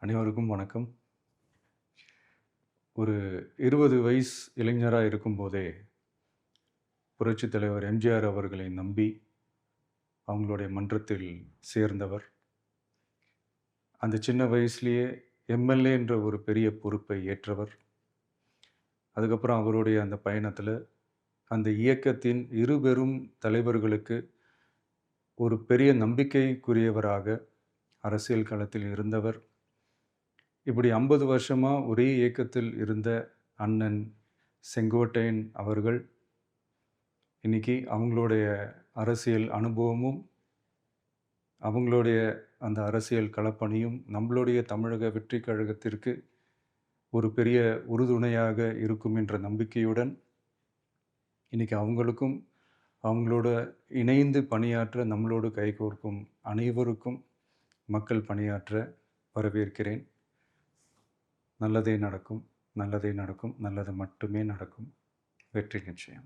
அனைவருக்கும் வணக்கம். ஒரு 20 வயசு இளைஞரா இருக்கும்போதே, புரட்சித் தலைவர் எம்ஜிஆர் அவர்களை நம்பி, அவங்களுடைய மன்றத்தில் சேர்ந்தவர். அந்த சின்ன வயசுலயே எம்எல்ஏ என்ற ஒரு பெரிய பொறுப்பை ஏற்றவர். அதுக்கப்புறம் அவருடைய அந்த பயணத்தில, அந்த இயக்கத்தின் இருபெரும் தலைவர்களுக்கு ஒரு பெரிய நம்பிக்கைக்குரியவராக அரசியல் களத்தில் இருந்தவர். இப்படி 50 வருஷமா ஒரே இயக்கத்தில் இருந்த அண்ணன் செங்கோட்டையன் அவர்கள், இன்னைக்கு அவங்களுடைய அரசியல் அனுபவமும், அவங்களுடைய அந்த அரசியல் களப்பணியும் நம்மளுடைய தமிழக வெற்றிக் கழகத்திற்கு ஒரு பெரிய உறுதுணையாக இருக்கும் என்ற நம்பிக்கையுடன், இன்னைக்கு அவங்களுக்கும், அவங்களோட இணைந்து பணியாற்ற நம்மளோடு கைகோர்க்கும் அனைவருக்கும் மக்கள் பணியாற்ற வரவேற்கிறேன். நல்லதே நடக்கும், நல்லதே நடக்கும், நல்லது மட்டுமே நடக்கும். வெற்றி நிச்சயம்.